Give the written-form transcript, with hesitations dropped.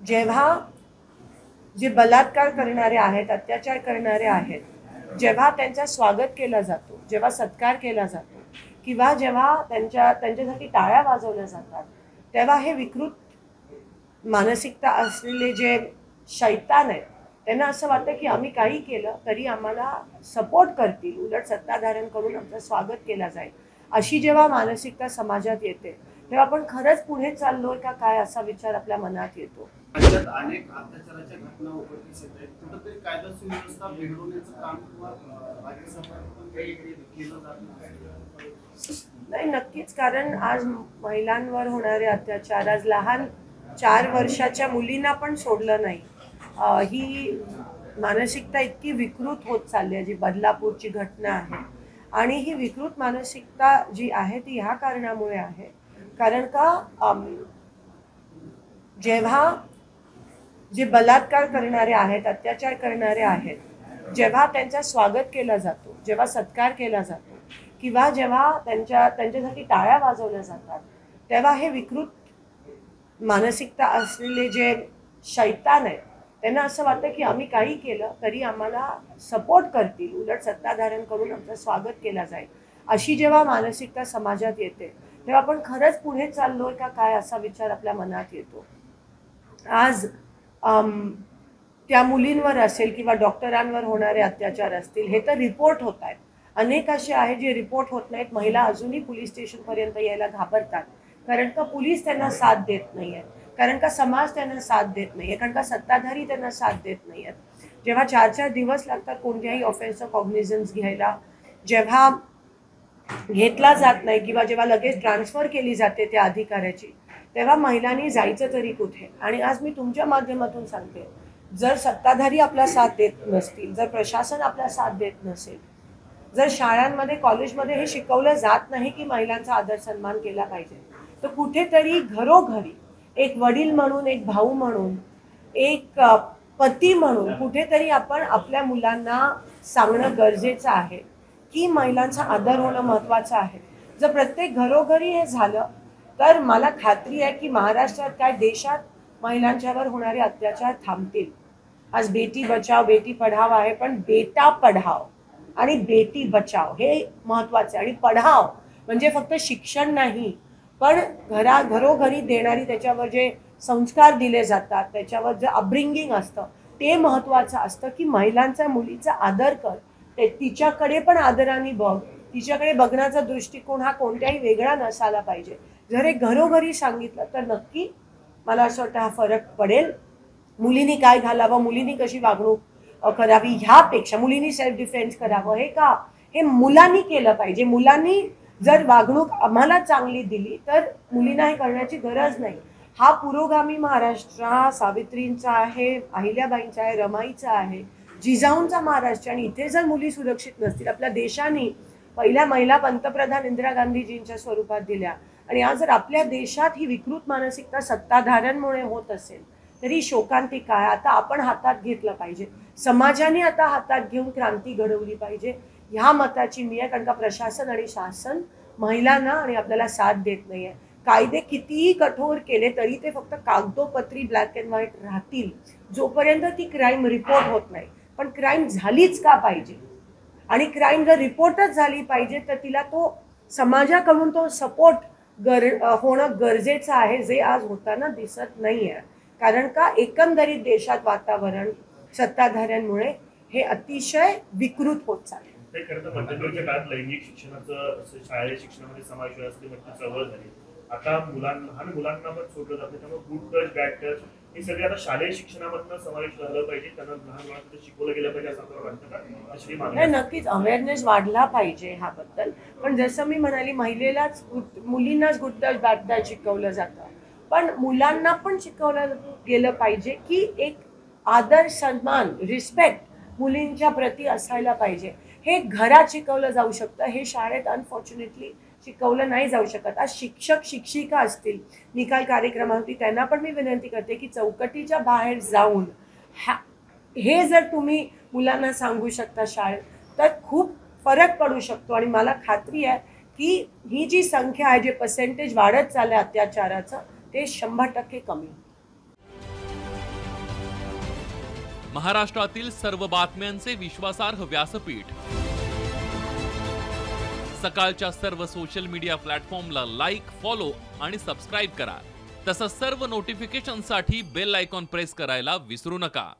जेव्हा जे बलात्कार करणारे आहेत, अत्याचार करणारे आहेत, जेव्हा त्यांचा स्वागत केला जातो, जेव्हा सत्कार केला जातो किंवा जेव्हा त्यांच्यासाठी टाळ्या वाजवल्या जातात, तेव्हा हे विकृत मानसिकता असलेले जे शैतान आहेत त्यांना असं वाटतं की आम्ही काही केलं तरी आम्हाला सपोर्ट करतील, उलट सत्ताधाऱ्यांकडून आमचं स्वागत केलं जाईल. अशी जेव्हा मानसिकता समाजात येते तेव्हा आपण खरंच पुढे चाललोय का काय असा विचार आपल्या मनात येतो. राज्यात अनेक अत्याचाराच्या घटना उघडकीस येत आहेत. कुठेतरी कायदा सुव्यवस्था बिघडवण्याचं काम किंवा राज्य सरकारकडून काही केलं जात नाही, नक्कीच. कारण आज महिलांवर होणारे अत्याचार, आज लहान 4 वर्षाच्या मुलींना पण सोडलं नाही. ही मानसिकता इतकी विकृत होत चालली आहे, जी बदलापूरची घटना आहे. आणि ही विकृत मानसिकता जी आहे ती ह्या कारणामुळे आहे, कारण का जेव्हा जे बलात्कार करणारे आहेत, अत्याचार करणारे आहेत, जेव्हा त्यांचा स्वागत केला जातो, जेव्हा सत्कार केला जातो किंवा जेव्हा त्यांच्यासाठी टाळ्या वाजवल्या जातात, तेव्हा हे विकृत मानसिकता असलेले जे शैतान आहेत त्यांना असं वाटतं की आम्ही काही केलं तरी आम्हाला सपोर्ट करतील, उलट सत्ताधाऱ्यांकडून आमचं स्वागत केलं जाईल. अशी जेव्हा मानसिकता समाजात येते तेव्हा आपण खरंच पुढे चाललोय का काय असा विचार आपल्या मनात येतो. आज त्या मुलींवर असेल किंवा डॉक्टरांवर होणारे अत्याचार असतील, हे तर रिपोर्ट होत आहेत. अनेक असे आहेत जे रिपोर्ट होत नाहीत. महिला अजूनही पोलीस स्टेशनपर्यंत यायला घाबरतात, कारण का पोलीस त्यांना साथ देत नाही आहेत, कारण का समाज त्यांना साथ देत नाही आहे, कारण का सत्ताधारी त्यांना साथ देत नाही आहेत. जेव्हा 4-4 दिवस लागतात कोणत्याही ऑफेन्सचं कॉग्निझन्स घ्यायला, जेव्हा घेतला जात नाही किंवा जेव्हा लगेच ट्रान्सफर केली जाते त्या अधिकाऱ्याची, तेव्हा महिलांनी जायचं तरी कुठे. आणि आज मी तुमच्या माध्यमातून सांगते, जर सत्ताधारी आपला साथ देत नसतील, जर प्रशासन आपला साथ देत नसेल, जर शाळांमध्ये कॉलेजमध्ये हे शिकवलं जात नाही की महिलांचा आदर सन्मान केला पाहिजे, तर कुठेतरी घरोघरी एक वडील म्हणून, एक भाऊ म्हणून, एक पती म्हणून कुठेतरी आपण आपल्या मुलांना सांगणं गरजेचं आहे की महिलांचा आदर होणं महत्त्वाचं आहे. जर प्रत्येक घरोघरी हे झालं तर मला खात्री आहे की महाराष्ट्रात काय देशात महिलांच्यावर होणारे अत्याचार थांबतील. आज बेटी बचाव बेटी पढाव आहे, पण बेटा पढाव आणि बेटी बचाव हे महत्त्वाचं आहे. आणि पढाव म्हणजे फक्त शिक्षण नाही, पण घरोघरी देणारी त्याच्यावर जे संस्कार दिले जातात, त्याच्यावर जे अपब्रिंगिंग असतं ते महत्त्वाचं असतं की महिलांचा, मुलीचा आदर कर, तिच्याकडे पण आदराने बघ, तिच्याकडे बघण्याचा दृष्टिकोन हा कोणत्याही वेगळा नसायला पाहिजे. जर हे घरोघरी सांगितलं तर नक्की मला असं वाटतं हा फरक पडेल. मुलींनी काय घालावं, मुलींनी कशी वागणूक करावी, ह्यापेक्षा मुलींनी सेल्फ डिफेन्स करावं हे मुलांनी केलं पाहिजे. मुलांनी जर वागणूक आम्हाला चांगली दिली तर मुलींना हे करण्याची गरज नाही. हा पुरोगामी महाराष्ट्र हा सावित्रींचा आहे, अहिल्याबाईंचा आहे, रमाईचा आहे, जिजाऊंचा महाराष्ट्र. आणि इथे जर मुली सुरक्षित नसतील, आपल्या देशाने पहिल्या महिला पंतप्रधान इंदिरा गांधीजींच्या स्वरूपात दिल्या, आणि आज जर आपल्या देशात ही विकृत मानसिकता सत्ताधाऱ्यांमुळे होत असेल तरी शोकांतिक आहे. आता आपण हातात घेतलं पाहिजे, समाजाने आता हातात घेऊन क्रांती घडवली पाहिजे, ह्या मताची मी आहे. कारण का प्रशासन आणि शासन महिलांना आणि आपल्याला साथ देत नाही आहे. कायदे कितीही कठोर केले तरी ते फक्त कागदोपत्री ब्लॅक अँड व्हाईट राहतील जोपर्यंत ती क्राईम रिपोर्ट होत नाही. पण क्राईम झालीच का पाहिजे, आणि क्राईम जर रिपोर्टच झाली पाहिजे तर तिला तो समाजाकडून तो सपोर्ट होणं गरजेचं आहे, जे आज होताना दिसत नाही आहे. कारण का एकंदरीत देशात वातावरण सत्ताधाऱ्यांमुळे हे अतिशय विकृत होत चालले. ते खरं मध्यंतरीच्या काळात लैंगिक शिक्षणाचं शालेय शिक्षणामध्ये समावेश असते, म्हणजे चळवळ झाली. आता लहान मुलांना पण सोडलं जातं, त्यामुळे गुड टच बॅड टच हे सगळे आता शालेय शिक्षणामधनं समावेश झालं पाहिजे, त्यांना लहान मुलांना शिकवलं गेलं पाहिजे असं आपल्याला वाटतं का? नक्कीच अवेअरनेस वाढला पाहिजे ह्याबद्दल. पण जसं मी म्हणाली, महिलेलाच मुलींनाच गुड टच बॅड टच शिकवलं जातं, पण मुलांना पण शिकवलं गेलं पाहिजे की एक आदर, सन्मान, रिस्पेक्ट मुलींच्या प्रती असायला पाहिजे. हे घरात शिकवलं जाऊ शकतं, हे शाळेत अनफॉर्च्युनेटली शिकवलं नाही जाऊ शकत. आज शिक्षक शिक्षिका असतील, निकाल कार्यक्रमावरती त्यांना पण मी विनंती करते की चौकटीच्या बाहेर जाऊन हे जर तुम्ही मुलांना सांगू शकता शाळेत तर खूप फरक पडू शकतो. आणि मला खात्री आहे की ही जी संख्या आहे, जे पर्सेंटेज वाढत चाललं अत्याचाराचं, ते 100% कमी. महाराष्ट्रातील सर्व बातम्यांचे विश्वासार्ह व्यासपीठ. सकाळच्या सर्व सोशल मीडिया प्लॅटफॉर्मला लाईक, फॉलो आणि सबस्क्राईब करा. तसंच सर्व नोटिफिकेशनसाठी बेल आयकॉन प्रेस करायला विसरू नका.